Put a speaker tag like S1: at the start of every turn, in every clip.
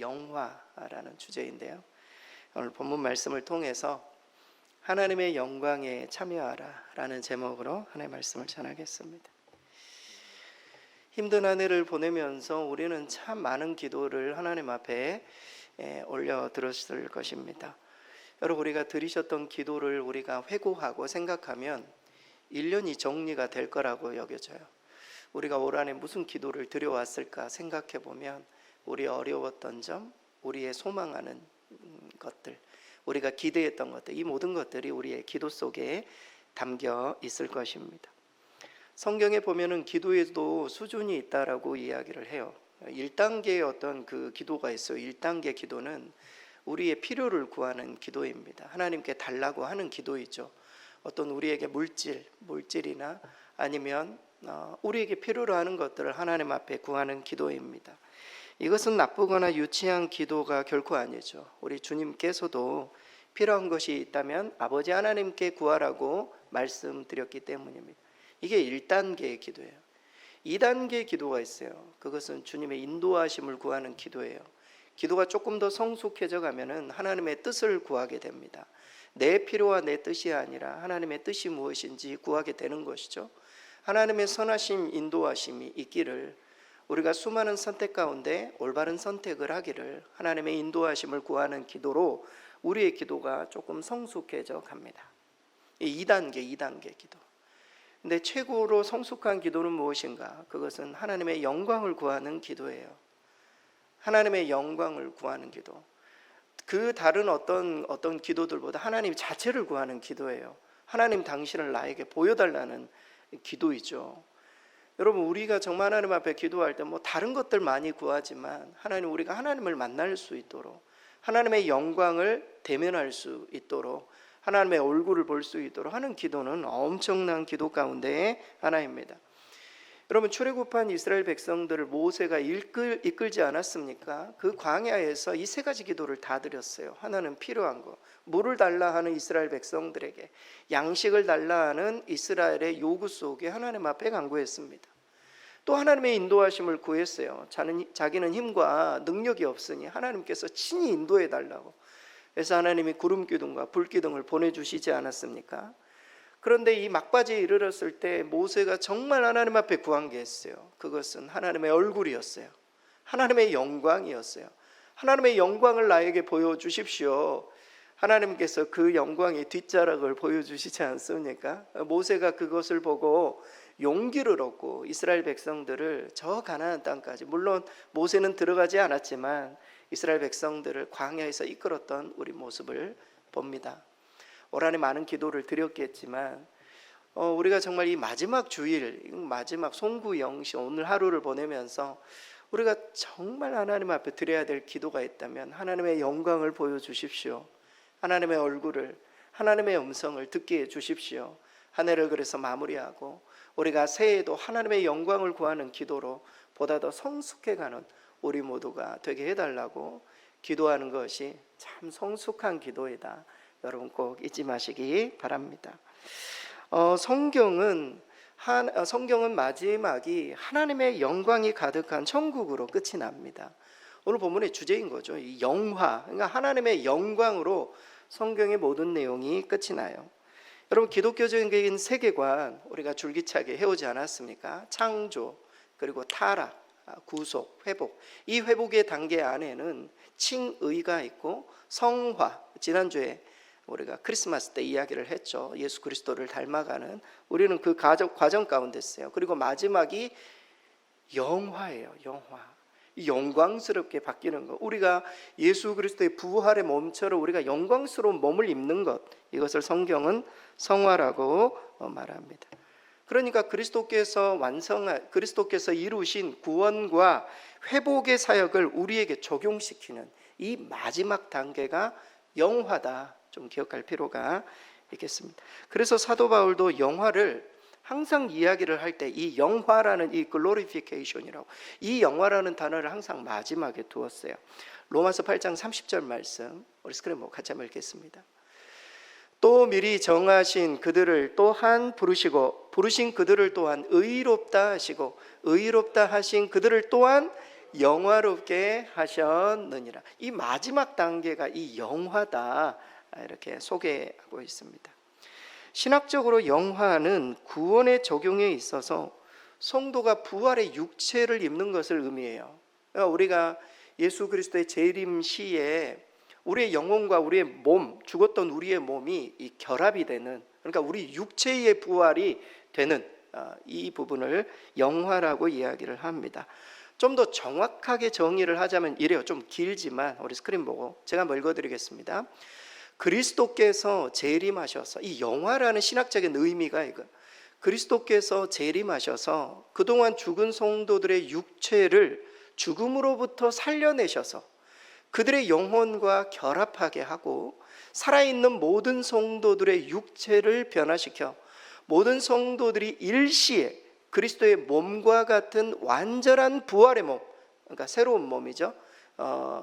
S1: 영화라는 주제인데요. 오늘 본문 말씀을 통해서 하나님의 영광에 참여하라 라는 제목으로 하나님의 말씀을 전하겠습니다. 힘든 한 해를 보내면서 우리는 참 많은 기도를 하나님 앞에 올려드렸을 것입니다. 여러분, 우리가 드리셨던 기도를 우리가 회고하고 생각하면 1년이 정리가 될 거라고 여겨져요. 우리가 올 한해 무슨 기도를 드려왔을까 생각해 보면 우리 어려웠던 점, 우리의 소망하는 것들, 우리가 기대했던 것들, 이 모든 것들이 우리의 기도 속에 담겨 있을 것입니다. 성경에 보면은 기도에도 수준이 있다라고 이야기를 해요. 1단계의 어떤 그 기도가 있어요. 1단계 기도는 우리의 필요를 구하는 기도입니다. 하나님께 달라고 하는 기도이죠. 어떤 우리에게 물질이나 아니면 우리에게 필요로 하는 것들을 하나님 앞에 구하는 기도입니다. 이것은 나쁘거나 유치한 기도가 결코 아니죠. 우리 주님께서도 필요한 것이 있다면 아버지 하나님께 구하라고 말씀드렸기 때문입니다. 이게 1단계의 기도예요. 2단계의 기도가 있어요. 그것은 주님의 인도하심을 구하는 기도예요. 기도가 조금 더 성숙해져 가면은 하나님의 뜻을 구하게 됩니다. 내 필요와 내 뜻이 아니라 하나님의 뜻이 무엇인지 구하게 되는 것이죠. 하나님의 선하심, 인도하심이 있기를, 우리가 수많은 선택 가운데 올바른 선택을 하기를 하나님의 인도하심을 구하는 기도로 우리의 기도가 조금 성숙해져 갑니다. 이 2단계 기도. 근데 최고로 성숙한 기도는 무엇인가? 그것은 하나님의 영광을 구하는 기도예요. 하나님의 영광을 구하는 기도. 그 다른 어떤 기도들보다 하나님 자체를 구하는 기도예요. 하나님 당신을 나에게 보여달라는 기도이죠. 여러분, 우리가 정말 하나님 앞에 기도할 때 다른 것들 많이 구하지만 하나님, 우리가 하나님을 만날 수 있도록, 하나님의 영광을 대면할 수 있도록, 하나님의 얼굴을 볼 수 있도록 하는 기도는 엄청난 기도 가운데의 하나입니다. 여러분, 출애굽한 이스라엘 백성들을 모세가 이끌지 않았습니까? 그 광야에서 이 세 가지 기도를 다 드렸어요. 하나는 필요한 거, 물을 달라 하는 이스라엘 백성들에게, 양식을 달라 하는 이스라엘의 요구 속에 하나님 앞에 간구했습니다. 또 하나님의 인도하심을 구했어요. 자기는 힘과 능력이 없으니 하나님께서 친히 인도해 달라고. 그래서 하나님이 구름 기둥과 불 기둥을 보내주시지 않았습니까? 그런데 이 막바지에 이르렀을 때 모세가 정말 하나님 앞에 구한 게 있어요. 그것은 하나님의 얼굴이었어요. 하나님의 영광이었어요. 하나님의 영광을 나에게 보여주십시오. 하나님께서 그 영광의 뒷자락을 보여주시지 않습니까? 모세가 그것을 보고 용기를 얻고 이스라엘 백성들을 저 가나안 땅까지, 물론 모세는 들어가지 않았지만 이스라엘 백성들을 광야에서 이끌었던 우리 모습을 봅니다. 올 한해 많은 기도를 드렸겠지만 우리가 정말 이 마지막 주일, 마지막 송구영시 오늘 하루를 보내면서 우리가 정말 하나님 앞에 드려야 될 기도가 있다면 하나님의 영광을 보여주십시오. 하나님의 얼굴을, 하나님의 음성을 듣게 해주십시오. 한 해를 그래서 마무리하고 우리가 새해에도 하나님의 영광을 구하는 기도로 보다 더 성숙해가는 우리 모두가 되게 해달라고 기도하는 것이 참 성숙한 기도이다. 여러분 꼭 잊지 마시기 바랍니다. 성경은 마지막이 하나님의 영광이 가득한 천국으로 끝이 납니다. 오늘 본문의 주제인 거죠. 이 영화, 그러니까 하나님의 영광으로 성경의 모든 내용이 끝이 나요. 여러분, 기독교적인 세계관 우리가 줄기차게 해오지 않았습니까? 창조, 그리고 타락, 구속, 회복. 이 회복의 단계 안에는 칭의가 있고 성화, 지난주에 우리가 크리스마스 때 이야기를 했죠. 예수 그리스도를 닮아가는, 우리는 그 과정 가운데 있어요. 그리고 마지막이 영화예요. 영화. 이 영광스럽게 바뀌는 것, 우리가 예수 그리스도의 부활의 몸처럼 우리가 영광스러운 몸을 입는 것, 이것을 성경은 성화라고 말합니다. 그러니까 그리스도께서 이루신 구원과 회복의 사역을 우리에게 적용시키는 이 마지막 단계가 영화다. 좀 기억할 필요가 있겠습니다. 그래서 사도 바울도 영화를 항상 이야기를 할 때 이 영화라는 이 glorification이라고, 이 영화라는 단어를 항상 마지막에 두었어요. 로마서 8장 30절 말씀, 우리 스크린 같이 한번 읽겠습니다. 또 미리 정하신 그들을 또한 부르시고 부르신 그들을 또한 의롭다 하시고 의롭다 하신 그들을 또한 영화롭게 하셨느니라. 이 마지막 단계가 이 영화다, 이렇게 소개하고 있습니다. 신학적으로 영화는 구원의 적용에 있어서 성도가 부활의 육체를 입는 것을 의미해요. 그러니까 우리가 예수 그리스도의 재림 시에 우리의 영혼과 우리의 몸, 죽었던 우리의 몸이 이 결합이 되는, 그러니까 우리 육체의 부활이 되는 이 부분을 영화라고 이야기를 합니다. 좀 더 정확하게 정의를 하자면 이래요. 좀 길지만 우리 스크린 보고 제가 한번 읽어드리겠습니다. 그리스도께서 재림하셔서, 이 영화라는 신학적인 의미가 이거, 그리스도께서 재림하셔서 그동안 죽은 성도들의 육체를 죽음으로부터 살려내셔서 그들의 영혼과 결합하게 하고 살아있는 모든 성도들의 육체를 변화시켜 모든 성도들이 일시에 그리스도의 몸과 같은 완전한 부활의 몸, 그러니까 새로운 몸이죠.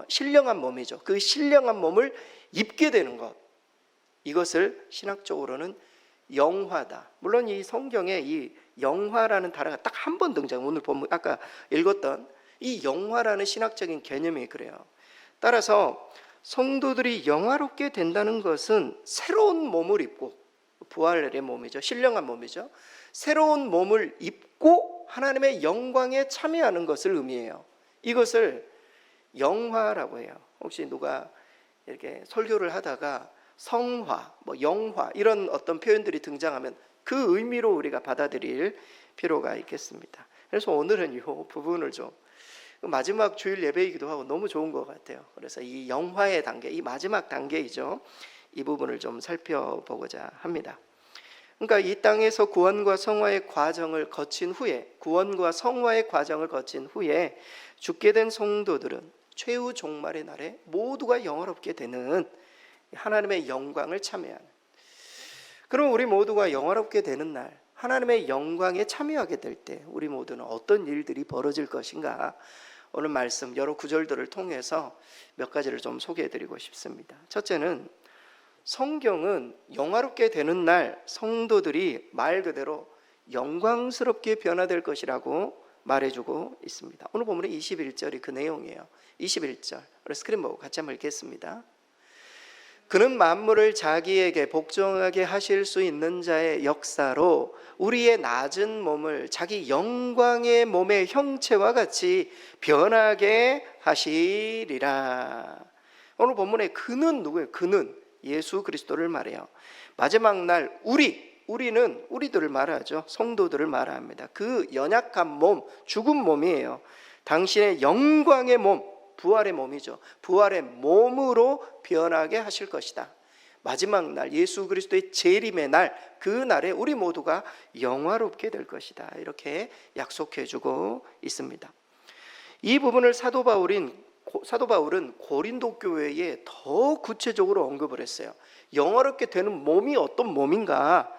S1: 신령한 몸이죠. 그 신령한 몸을 입게 되는 것, 이것을 신학적으로는 영화다. 물론 이 성경에 이 영화라는 단어가 딱 한 번 등장. 오늘 보면 아까 읽었던 이 영화라는 신학적인 개념이 그래요. 따라서 성도들이 영화롭게 된다는 것은 새로운 몸을 입고, 부활의 몸이죠. 신령한 몸이죠. 새로운 몸을 입고 하나님의 영광에 참여하는 것을 의미해요. 이것을 영화라고 해요. 혹시 누가 이렇게 설교를 하다가 성화, 영화 이런 어떤 표현들이 등장하면 그 의미로 우리가 받아들일 필요가 있겠습니다. 그래서 오늘은 이 부분을 좀, 마지막 주일 예배이기도 하고 너무 좋은 것 같아요. 그래서 이 영화의 단계, 이 마지막 단계이죠. 이 부분을 좀 살펴보고자 합니다. 그러니까 이 땅에서 구원과 성화의 과정을 거친 후에, 구원과 성화의 과정을 거친 후에 죽게 된 성도들은 최후 종말의 날에 모두가 영화롭게 되는 하나님의 영광을 참여하는, 그럼 우리 모두가 영화롭게 되는 날 하나님의 영광에 참여하게 될 때 우리 모두는 어떤 일들이 벌어질 것인가, 오늘 말씀 여러 구절들을 통해서 몇 가지를 좀 소개해 드리고 싶습니다. 첫째는 성경은 영화롭게 되는 날 성도들이 말 그대로 영광스럽게 변화될 것이라고 말해주고 있습니다. 오늘 본문의 21절이 그 내용이에요. 21절 우리 스크린 보고 같이 한번 읽겠습니다. 그는 만물을 자기에게 복종하게 하실 수 있는 자의 역사로 우리의 낮은 몸을 자기 영광의 몸의 형체와 같이 변하게 하시리라. 오늘 본문의 그는 누구예요? 그는 예수 그리스도를 말해요. 마지막 날 우리는 우리들을 말하죠. 성도들을 말합니다. 그 연약한 몸, 죽은 몸이에요. 당신의 영광의 몸, 부활의 몸이죠. 부활의 몸으로 변하게 하실 것이다. 마지막 날 예수 그리스도의 재림의 날, 그 날에 우리 모두가 영화롭게 될 것이다. 이렇게 약속해 주고 있습니다. 이 부분을 사도 바울은 고린도 교회에 더 구체적으로 언급을 했어요. 영화롭게 되는 몸이 어떤 몸인가?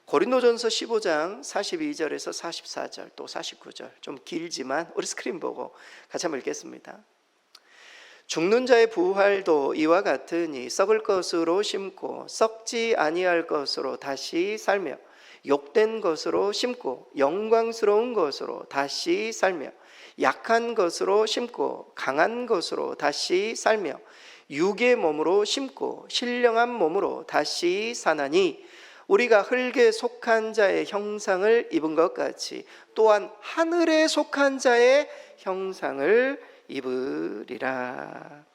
S1: 고린도전서 15장 42절에서 44절 또 49절, 좀 길지만 우리 스크린 보고 같이 한번 읽겠습니다. 죽는 자의 부활도 이와 같으니 썩을 것으로 심고 썩지 아니할 것으로 다시 살며 욕된 것으로 심고 영광스러운 것으로 다시 살며 약한 것으로 심고 강한 것으로 다시 살며 육의 몸으로 심고 신령한 몸으로 다시 사나니 우리가 흙에 속한 자의 형상을 입은 것 같이 또한 하늘에 속한 자의 형상을 입으리라.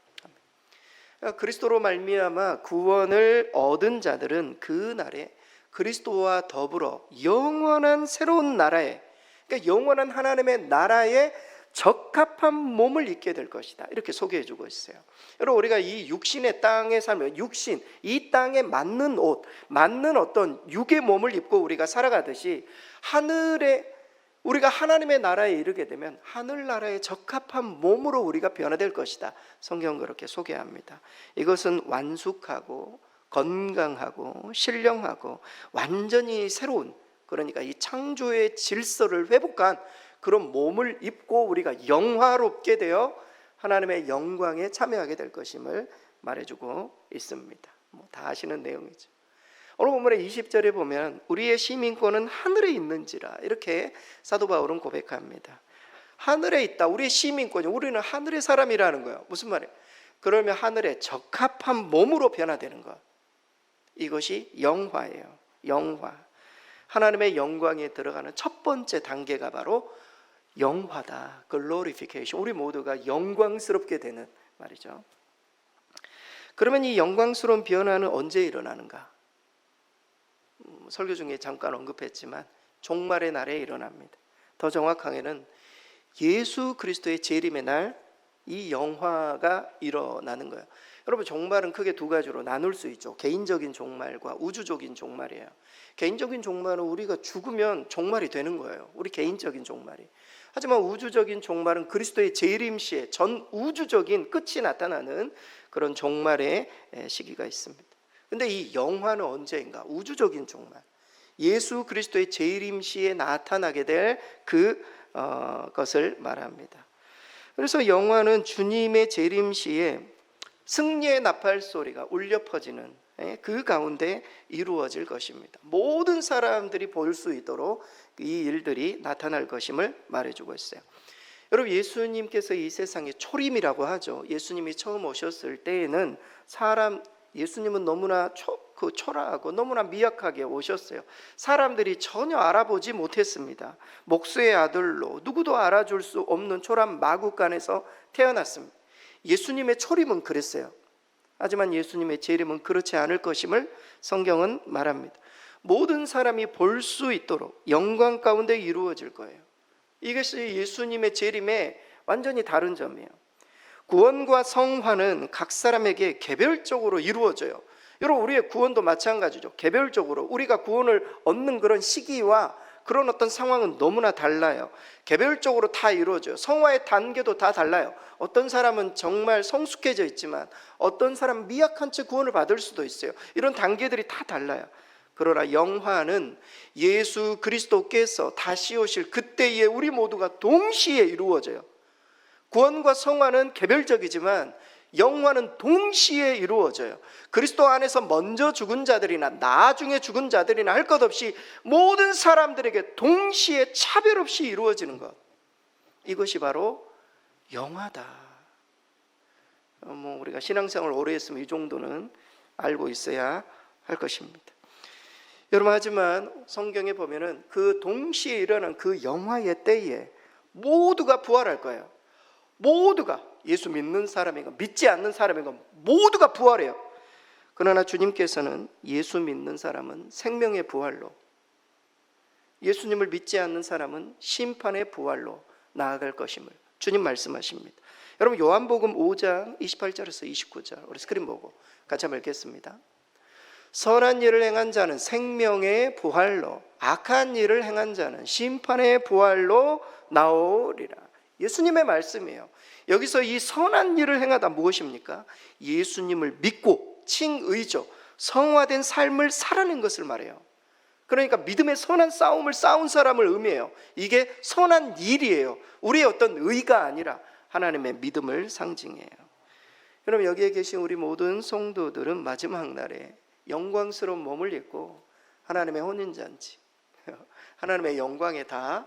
S1: 그리스도로 말미암아 구원을 얻은 자들은 그 날에 그리스도와 더불어 영원한 새로운 나라에, 그러니까 영원한 하나님의 나라에 적합한 몸을 입게 될 것이다. 이렇게 소개해 주고 있어요. 여러분, 우리가 이 육신의 땅에 살면 육신, 이 땅에 맞는 옷, 맞는 어떤 육의 몸을 입고 우리가 살아가듯이 하늘에, 우리가 하나님의 나라에 이르게 되면 하늘나라에 적합한 몸으로 우리가 변화될 것이다. 성경은 그렇게 소개합니다. 이것은 완숙하고 건강하고 신령하고 완전히 새로운, 그러니까 이 창조의 질서를 회복한 그런 몸을 입고 우리가 영화롭게 되어 하나님의 영광에 참여하게 될 것임을 말해주고 있습니다. 다 아시는 내용이죠. 오늘 본문의 20절에 보면 우리의 시민권은 하늘에 있는지라, 이렇게 사도 바울은 고백합니다. 하늘에 있다. 우리의 시민권이, 우리는 하늘의 사람이라는 거예요. 무슨 말이에요? 그러면 하늘에 적합한 몸으로 변화되는 것, 이것이 영화예요. 영화. 하나님의 영광에 들어가는 첫 번째 단계가 바로 영화다. 글로리피케이션. 우리 모두가 영광스럽게 되는 말이죠. 그러면 이 영광스러운 변화는 언제 일어나는가? 설교 중에 잠깐 언급했지만 종말의 날에 일어납니다. 더 정확하게는 예수 그리스도의 재림의 날, 이 영화가 일어나는 거예요. 여러분, 종말은 크게 두 가지로 나눌 수 있죠. 개인적인 종말과 우주적인 종말이에요. 개인적인 종말은 우리가 죽으면 종말이 되는 거예요. 우리 개인적인 종말이. 하지만 우주적인 종말은 그리스도의 재림 시에 전 우주적인 끝이 나타나는 그런 종말의 시기가 있습니다. 근데 이 영화는 언제인가? 우주적인 종말, 예수 그리스도의 재림 시에 나타나게 될 것을 말합니다. 그래서 영화는 주님의 재림 시에 승리의 나팔 소리가 울려 퍼지는 그 가운데 이루어질 것입니다. 모든 사람들이 볼 수 있도록 이 일들이 나타날 것임을 말해주고 있어요. 여러분, 예수님께서 이 세상에 초림이라고 하죠. 예수님이 처음 오셨을 때에는 예수님은 너무나 초라하고 너무나 미약하게 오셨어요. 사람들이 전혀 알아보지 못했습니다. 목수의 아들로 누구도 알아줄 수 없는 초란 마구간에서 태어났습니다. 예수님의 초림은 그랬어요. 하지만 예수님의 재림은 그렇지 않을 것임을 성경은 말합니다. 모든 사람이 볼 수 있도록 영광 가운데 이루어질 거예요. 이것이 예수님의 재림의 완전히 다른 점이에요. 구원과 성화는 각 사람에게 개별적으로 이루어져요. 여러분, 우리의 구원도 마찬가지죠. 개별적으로 우리가 구원을 얻는 그런 시기와 그런 어떤 상황은 너무나 달라요. 개별적으로 다 이루어져요. 성화의 단계도 다 달라요. 어떤 사람은 정말 성숙해져 있지만 어떤 사람은 미약한 채 구원을 받을 수도 있어요. 이런 단계들이 다 달라요. 그러나 영화는 예수 그리스도께서 다시 오실 그때에 우리 모두가 동시에 이루어져요. 구원과 성화는 개별적이지만 영화는 동시에 이루어져요. 그리스도 안에서 먼저 죽은 자들이나 나중에 죽은 자들이나 할 것 없이 모든 사람들에게 동시에 차별 없이 이루어지는 것, 이것이 바로 영화다. 우리가 신앙생활을 오래 했으면 이 정도는 알고 있어야 할 것입니다. 여러분, 하지만 성경에 보면은 그 동시에 일어난 그 영화의 때에 모두가 부활할 거예요. 모두가, 예수 믿는 사람이건 믿지 않는 사람이건 모두가 부활해요. 그러나 주님께서는 예수 믿는 사람은 생명의 부활로, 예수님을 믿지 않는 사람은 심판의 부활로 나아갈 것임을 주님 말씀하십니다. 여러분, 요한복음 5장 28절에서 29절 우리 스크린 보고 같이 한번 읽겠습니다. 선한 일을 행한 자는 생명의 부활로, 악한 일을 행한 자는 심판의 부활로 나오리라. 예수님의 말씀이에요. 여기서 이 선한 일을 행하다 무엇입니까? 예수님을 믿고 칭의죠, 성화된 삶을 살아낸 것을 말해요. 그러니까 믿음의 선한 싸움을 싸운 사람을 의미해요. 이게 선한 일이에요. 우리의 어떤 의가 아니라 하나님의 믿음을 상징해요. 여러분, 여기에 계신 우리 모든 성도들은 마지막 날에 영광스러운 몸을 입고 하나님의 혼인잔치, 하나님의 영광에 다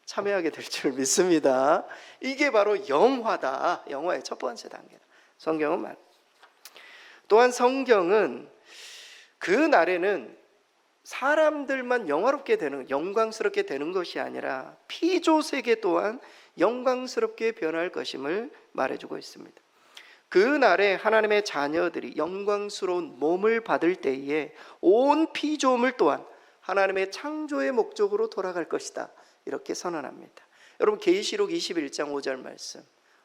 S1: 참여하게 될 줄 믿습니다. 이게 바로 영화다. 영화의 첫 번째 단계다. 성경은 말. 또한 성경은 그 날에는 사람들만 영화롭게 되는, 영광스럽게 되는 것이 아니라 피조 세계 또한 영광스럽게 변할 것임을 말해주고 있습니다. 그 날에 하나님의 자녀들이 영광스러운 몸을 받을 때에 온 피조물 또한 하나님의 창조의 목적으로 돌아갈 것이다, 이렇게 선언합니다. 여러분, 계시록 21장 5절 말씀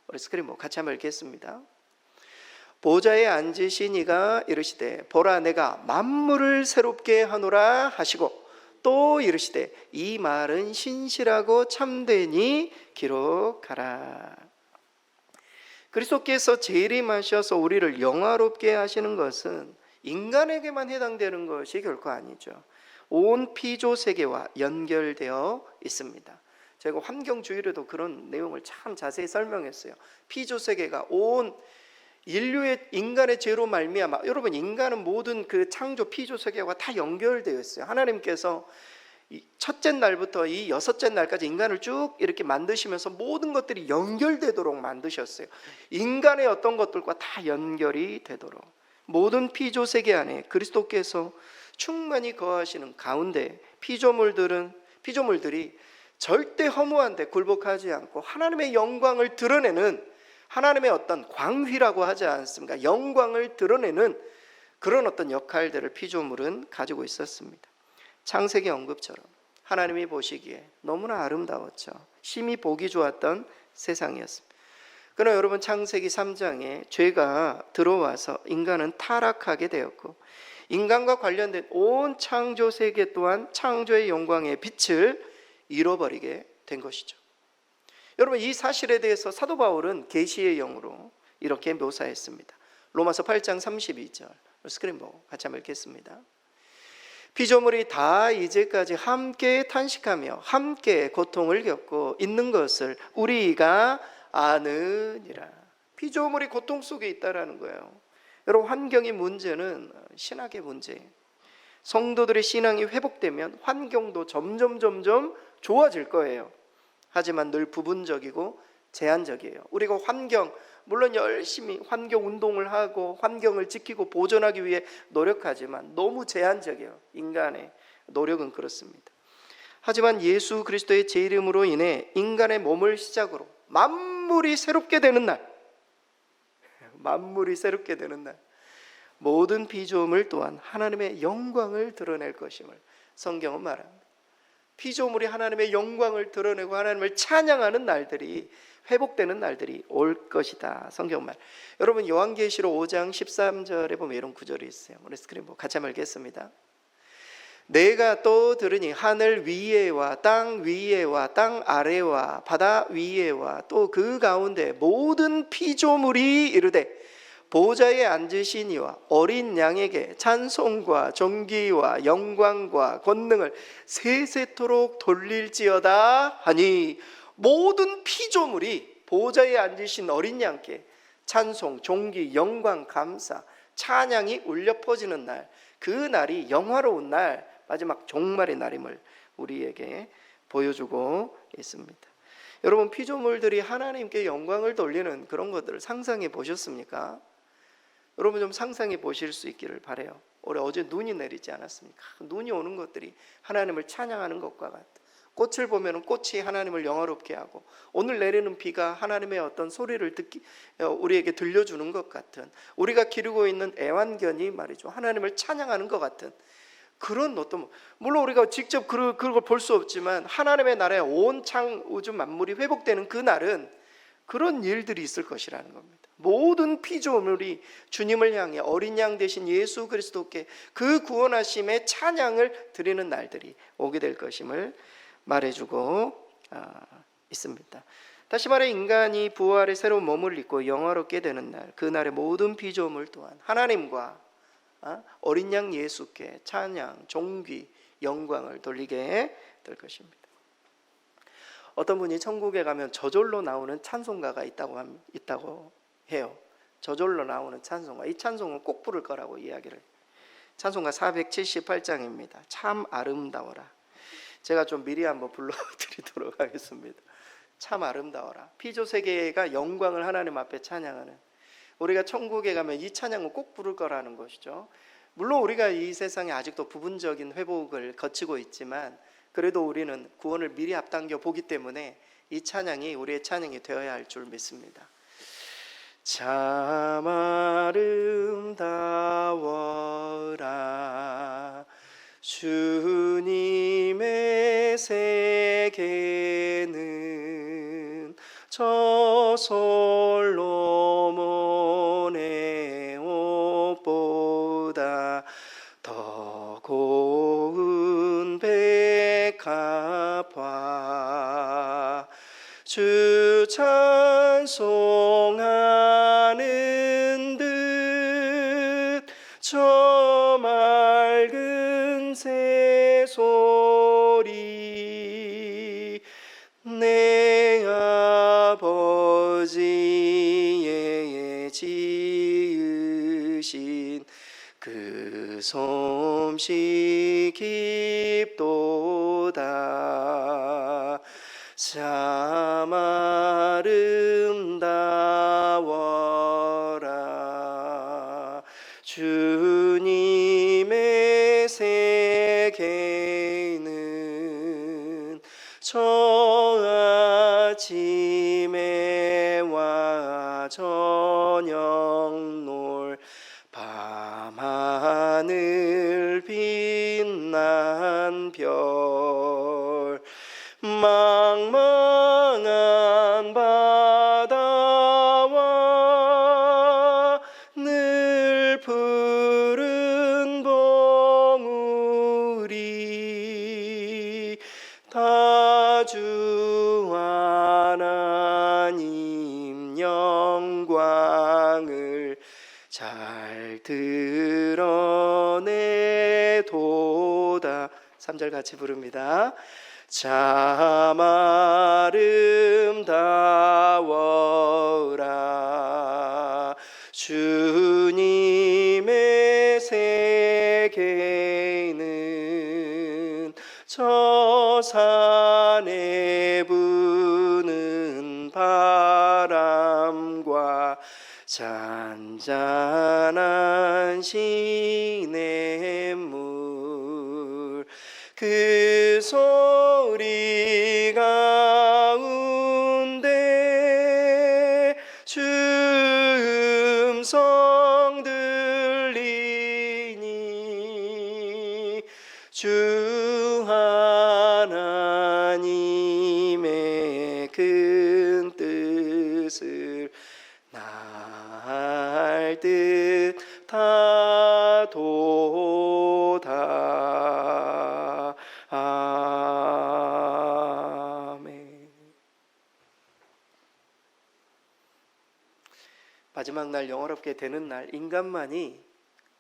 S1: 우리 스크린 보고 같이 한번 읽겠습니다. 보좌에 앉으신 이가 이르시되 보라, 내가 만물을 새롭게 하노라 하시고 또 이르시되 이 말은 신실하고 참되니 기록하라. 그리스도께서 재림하셔서 우리를 영화롭게 하시는 것은 인간에게만 해당되는 것이 결코 아니죠. 온 피조 세계와 연결되어 있습니다. 제가 환경주의로도 그런 내용을 참 자세히 설명했어요. 피조 세계가 온 인류의, 인간의 죄로 말미암아, 여러분, 인간은 모든 그 창조 피조 세계와 다 연결되어 있어요. 하나님께서 첫째 날부터 이 여섯째 날까지 인간을 쭉 이렇게 만드시면서 모든 것들이 연결되도록 만드셨어요. 인간의 어떤 것들과 다 연결이 되도록 모든 피조 세계 안에 그리스도께서 충만히 거하시는 가운데 피조물들이 절대 허무한데 굴복하지 않고 하나님의 영광을 드러내는, 하나님의 어떤 광휘라고 하지 않습니까? 영광을 드러내는 그런 어떤 역할들을 피조물은 가지고 있었습니다. 창세기 언급처럼 하나님이 보시기에 너무나 아름다웠죠. 심히 보기 좋았던 세상이었습니다. 그러나 여러분, 창세기 3장에 죄가 들어와서 인간은 타락하게 되었고, 인간과 관련된 온 창조 세계 또한 창조의 영광의 빛을 잃어버리게 된 것이죠. 여러분, 이 사실에 대해서 사도 바울은 계시의 영으로 이렇게 묘사했습니다. 로마서 8장 32절 스크린 보고 같이 한번 읽겠습니다. 피조물이 다 이제까지 함께 탄식하며 함께 고통을 겪고 있는 것을 우리가 아느니라. 피조물이 고통 속에 있다라는 거예요. 여러분, 환경의 문제는 신학의 문제예요. 성도들의 신앙이 회복되면 환경도 점점 좋아질 거예요. 하지만 늘 부분적이고 제한적이에요. 우리가 물론 열심히 환경 운동을 하고 환경을 지키고 보존하기 위해 노력하지만 너무 제한적이에요. 인간의 노력은 그렇습니다. 하지만 예수 그리스도의 제 이름으로 인해 인간의 몸을 시작으로 만물이 새롭게 되는 날, 모든 피조물 또한 하나님의 영광을 드러낼 것임을 성경은 말합니다. 피조물이 하나님의 영광을 드러내고 하나님을 찬양하는 날들이, 회복되는 날들이 올 것이다. 성경 말. 여러분, 요한계시록 5장 13절에 보면 이런 구절이 있어요. 우리 스크린 보고 같이 한번 읽겠습니다. 내가 또 들으니 하늘 위에와 땅 위에와 땅 아래와 바다 위에와 또 그 가운데 모든 피조물이 이르되 보좌에 앉으신 이와 어린 양에게 찬송과 존귀와 영광과 권능을 세세토록 돌릴지어다 하니, 모든 피조물이 보좌에 앉으신 어린 양께 찬송, 존귀, 영광, 감사, 찬양이 울려 퍼지는 날, 그 날이 영화로운 날, 마지막 종말의 날임을 우리에게 보여주고 있습니다. 여러분, 피조물들이 하나님께 영광을 돌리는 그런 것들을 상상해 보셨습니까? 여러분, 좀 상상해 보실 수 있기를 바라요. 어제 눈이 내리지 않았습니까? 눈이 오는 것들이 하나님을 찬양하는 것과 같아. 꽃을 보면 꽃이 하나님을 영화롭게 하고, 오늘 내리는 비가 하나님의 어떤 소리를 우리에게 들려주는 것 같은, 우리가 기르고 있는 애완견이 말이죠, 하나님을 찬양하는 것 같은 그런 어떤, 물론 우리가 직접 그걸 볼 수 없지만 하나님의 나라의 온 우주 만물이 회복되는 그 날은 그런 일들이 있을 것이라는 겁니다. 모든 피조물이 주님을 향해 어린 양 되신 예수 그리스도께 그 구원하심의 찬양을 드리는 날들이 오게 될 것임을 말해주고 있습니다. 다시 말해, 인간이 부활의 새로운 몸을 입고 영화롭게 되는 날, 그 날의 모든 피조물 또한 하나님과 어린 양 예수께 찬양, 존귀, 영광을 돌리게 될 것입니다. 어떤 분이 천국에 가면 저절로 나오는 찬송가가 있다고 해요. 저절로 나오는 찬송가, 이 찬송은 꼭 부를 거라고 이야기를 해요. 찬송가 478장입니다. 참 아름다워라. 제가 좀 미리 한번 불러드리도록 하겠습니다. 참 아름다워라. 피조세계가 영광을 하나님 앞에 찬양하는, 우리가 천국에 가면 이 찬양은 꼭 부를 거라는 것이죠. 물론 우리가 이 세상에 아직도 부분적인 회복을 거치고 있지만 그래도 우리는 구원을 미리 앞당겨 보기 때문에 이 찬양이 우리의 찬양이 되어야 할 줄 믿습니다. 참 아름다워라 주님의 세계는 저 솔로몬의 옷보다 더 고운 백합화 주 찬송하는 듯 저 맑은 새소리 내 아버지의 지으신 그 솜씨 깊도다 참 아름다워라. 주님의 세계는 저 아침에 와 저녁 놀 밤하늘 빛난 별 망망한 바다와 늘 푸른 봉우리 다 주 하나님 영광을 잘 드러내도다. 3절 같이 부릅니다. 참 아름다워라. 주님의 세계는 저 산에 부는 바람과 잔잔한 시냇물 그 소리 가운데 주 음성 들리니 주 하나님의 큰 뜻을 날 뜻하도다. 아멘. 마지막 날 영화롭게 되는 날 인간만이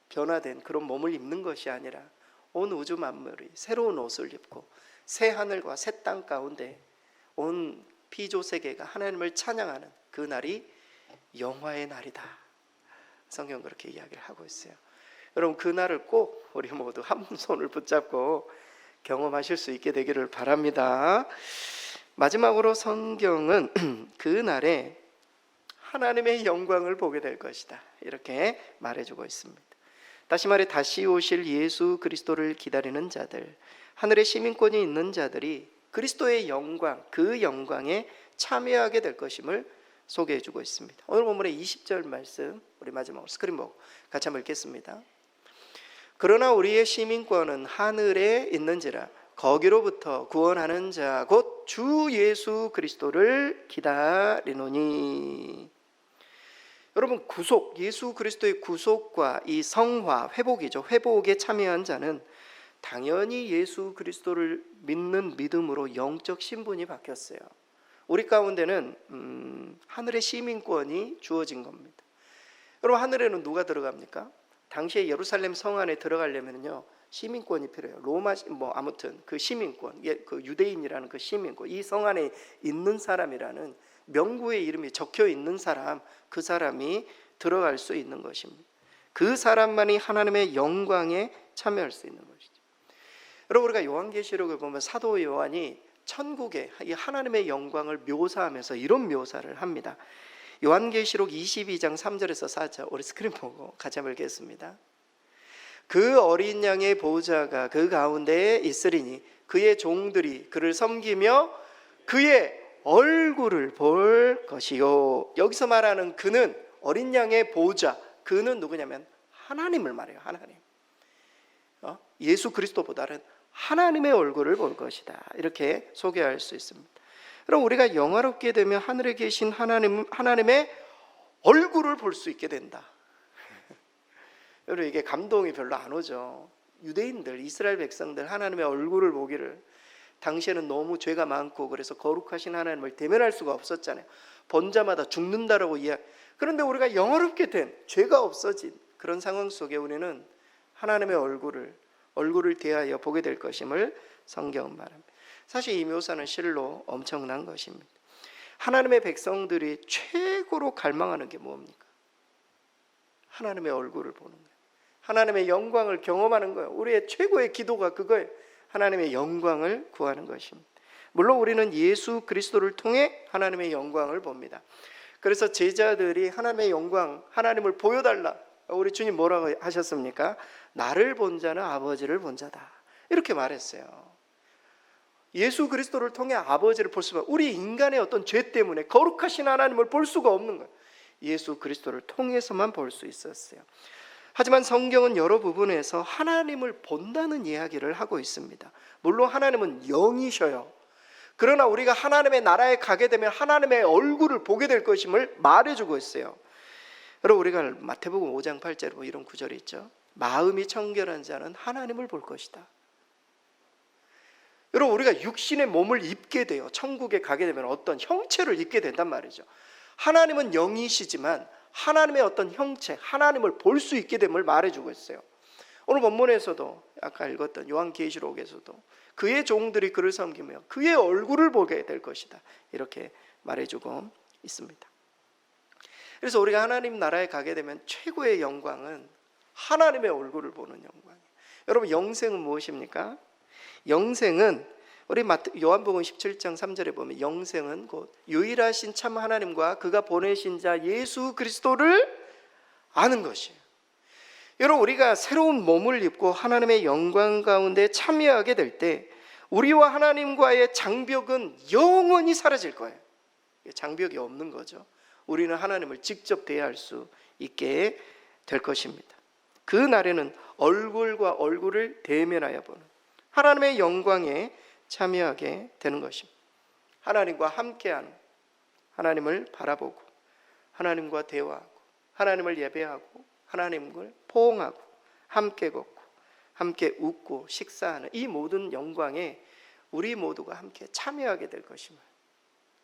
S1: 변화된 그런 몸을 입는 것이 아니라 온 우주 만물이 새로운 옷을 입고 새 하늘과 새 땅 가운데 온 피조 세계가 하나님을 찬양하는 그 날이 영화의 날이다. 성경 그렇게 이야기를 하고 있어요. 여러분 그 날을 꼭 우리 모두 한 손을 붙잡고 경험하실 수 있게 되기를 바랍니다. 마지막으로 성경은 그 날에 하나님의 영광을 보게 될 것이다 이렇게 말해주고 있습니다. 다시 말해 다시 오실 예수 그리스도를 기다리는 자들, 하늘의 시민권이 있는 자들이 그리스도의 영광, 그 영광에 참여하게 될 것임을 소개해주고 있습니다. 오늘 본문의 20절 말씀 우리 마지막으로 스크린 보고 같이 한번 읽겠습니다. 그러나 우리의 시민권은 하늘에 있는지라 거기로부터 구원하는 자 곧 주 예수 그리스도를 기다리노니. 여러분 구속, 예수 그리스도의 구속과 이 성화, 회복이죠. 회복에 참여한 자는 당연히 예수 그리스도를 믿는 믿음으로 영적 신분이 바뀌었어요. 우리 가운데는 하늘의 시민권이 주어진 겁니다. 여러분 하늘에는 누가 들어갑니까? 당시에 예루살렘 성 안에 들어가려면요 시민권이 필요해요. 로마 아무튼 그 시민권, 그 유대인이라는 그 시민권, 이 성 안에 있는 사람이라는 명부의 이름이 적혀 있는 사람, 그 사람이 들어갈 수 있는 것입니다. 그 사람만이 하나님의 영광에 참여할 수 있는 것이죠. 여러분 우리가 요한계시록을 보면 사도 요한이 천국의 이 하나님의 영광을 묘사하면서 이런 묘사를 합니다. 요한계시록 22장 3절에서 4절 우리 스크린 보고 같이 한번 읽겠습니다. 그 어린 양의 보호자가 그 가운데에 있으리니 그의 종들이 그를 섬기며 그의 얼굴을 볼 것이요. 여기서 말하는 그는 어린 양의 보호자, 그는 누구냐면 하나님을 말해요. 하나님. 예수 그리스도보다는 하나님의 얼굴을 볼 것이다 이렇게 소개할 수 있습니다. 그럼 우리가 영화롭게 되면 하늘에 계신 하나님의 얼굴을 볼 수 있게 된다. 여러분 이게 감동이 별로 안 오죠. 유대인들, 이스라엘 백성들 하나님의 얼굴을 보기를, 당시에는 너무 죄가 많고 그래서 거룩하신 하나님을 대면할 수가 없었잖아요. 본 자마다 죽는다라고 이야기. 그런데 우리가 영화롭게 된, 죄가 없어진 그런 상황 속에 우리는 하나님의 얼굴을 대하여 보게 될 것임을 성경은 말합니다. 사실 이 묘사는 실로 엄청난 것입니다. 하나님의 백성들이 최고로 갈망하는 게 뭡니까? 하나님의 얼굴을 보는 거예요. 하나님의 영광을 경험하는 거예요. 우리의 최고의 기도가 그거예요. 하나님의 영광을 구하는 것입니다. 물론 우리는 예수 그리스도를 통해 하나님의 영광을 봅니다. 그래서 제자들이 하나님의 영광, 하나님을 보여달라. 우리 주님 뭐라고 하셨습니까? 나를 본 자는 아버지를 본 자다. 이렇게 말했어요. 예수 그리스도를 통해 아버지를 볼 수가, 우리 인간의 어떤 죄 때문에 거룩하신 하나님을 볼 수가 없는 거예요. 예수 그리스도를 통해서만 볼 수 있었어요. 하지만 성경은 여러 부분에서 하나님을 본다는 이야기를 하고 있습니다. 물론 하나님은 영이셔요. 그러나 우리가 하나님의 나라에 가게 되면 하나님의 얼굴을 보게 될 것임을 말해주고 있어요. 여러분, 우리가 마태복음 5장 8절에 뭐 이런 구절이 있죠. 마음이 청결한 자는 하나님을 볼 것이다. 여러분, 우리가 육신의 몸을 입게 돼요. 천국에 가게 되면 어떤 형체를 입게 된단 말이죠. 하나님은 영이시지만 하나님의 어떤 형체, 하나님을 볼 수 있게 됨을 말해주고 있어요. 오늘 본문에서도 아까 읽었던 요한계시록에서도 그의 종들이 그를 섬기며 그의 얼굴을 보게 될 것이다, 이렇게 말해주고 있습니다. 그래서 우리가 하나님 나라에 가게 되면 최고의 영광은 하나님의 얼굴을 보는 영광이에요. 여러분, 영생은 무엇입니까? 영생은 우리 요한복음 17장 3절에 보면 영생은 곧 유일하신 참 하나님과 그가 보내신 자 예수 그리스도를 아는 것이에요. 여러분, 우리가 새로운 몸을 입고 하나님의 영광 가운데 참여하게 될 때 우리와 하나님과의 장벽은 영원히 사라질 거예요. 장벽이 없는 거죠. 우리는 하나님을 직접 대할 수 있게 될 것입니다. 그 날에는 얼굴과 얼굴을 대면하여 보는 하나님의 영광에 참여하게 되는 것입니다. 하나님과 함께하는, 하나님을 바라보고 하나님과 대화하고 하나님을 예배하고 하나님을 포옹하고 함께 걷고 함께 웃고 식사하는 이 모든 영광에 우리 모두가 함께 참여하게 될 것임을,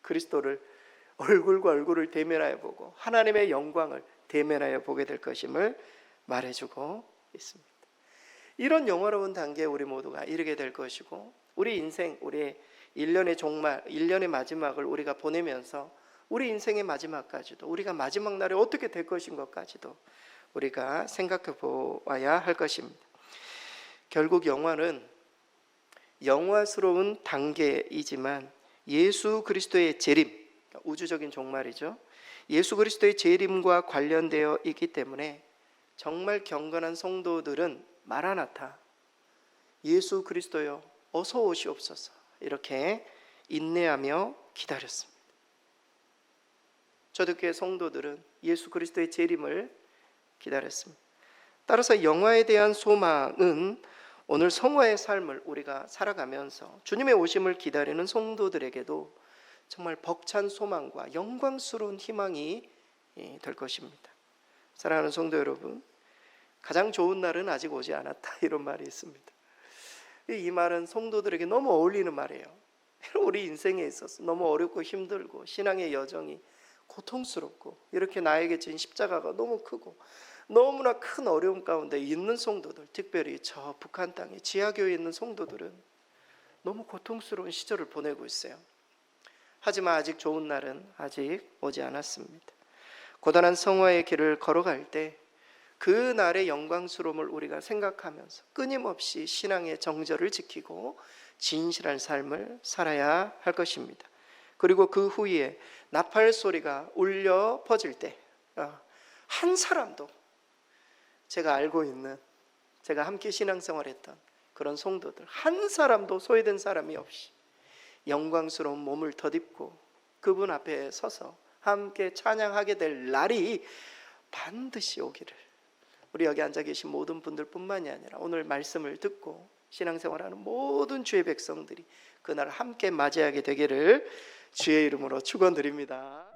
S1: 그리스도를 얼굴과 얼굴을 대면하여 보고 하나님의 영광을 대면하여 보게 될 것임을 말해주고 있습니다. 이런 영화로운 단계에 우리 모두가 이르게 될 것이고, 우리 인생, 우리의 1년의 종말, 1년의 마지막을 우리가 보내면서 우리 인생의 마지막까지도, 우리가 마지막 날에 어떻게 될 것인 것까지도 우리가 생각해 보아야 할 것입니다. 결국 영화는 영화스러운 단계이지만 예수 그리스도의 재림, 우주적인 종말이죠. 예수 그리스도의 재림과 관련되어 있기 때문에 정말 경건한 성도들은 마라나타, 예수 그리스도여 어서 오시옵소서, 이렇게 인내하며 기다렸습니다. 초대교회 성도들은 예수 그리스도의 재림을 기다렸습니다. 따라서 영화에 대한 소망은 오늘 성화의 삶을 우리가 살아가면서 주님의 오심을 기다리는 성도들에게도 정말 벅찬 소망과 영광스러운 희망이 될 것입니다. 사랑하는 성도 여러분, 가장 좋은 날은 아직 오지 않았다, 이런 말이 있습니다. 이 말은 성도들에게 너무 어울리는 말이에요. 우리 인생에 있어서 너무 어렵고 힘들고 신앙의 여정이 고통스럽고 이렇게 나에게 진 십자가가 너무 크고 너무나 큰 어려움 가운데 있는 성도들, 특별히 저 북한 땅에 지하교회에 있는 성도들은 너무 고통스러운 시절을 보내고 있어요. 하지만 아직 좋은 날은 아직 오지 않았습니다. 고단한 성화의 길을 걸어갈 때 그 날의 영광스러움을 우리가 생각하면서 끊임없이 신앙의 정절을 지키고 진실한 삶을 살아야 할 것입니다. 그리고 그 후에 나팔 소리가 울려 퍼질 때 한 사람도, 제가 알고 있는, 제가 함께 신앙생활했던 그런 성도들 한 사람도 소외된 사람이 없이 영광스러운 몸을 덧입고 그분 앞에 서서 함께 찬양하게 될 날이 반드시 오기를, 우리 여기 앉아 계신 모든 분들뿐만이 아니라 오늘 말씀을 듣고 신앙생활하는 모든 주의 백성들이 그날을 함께 맞이하게 되기를 주의 이름으로 축원드립니다.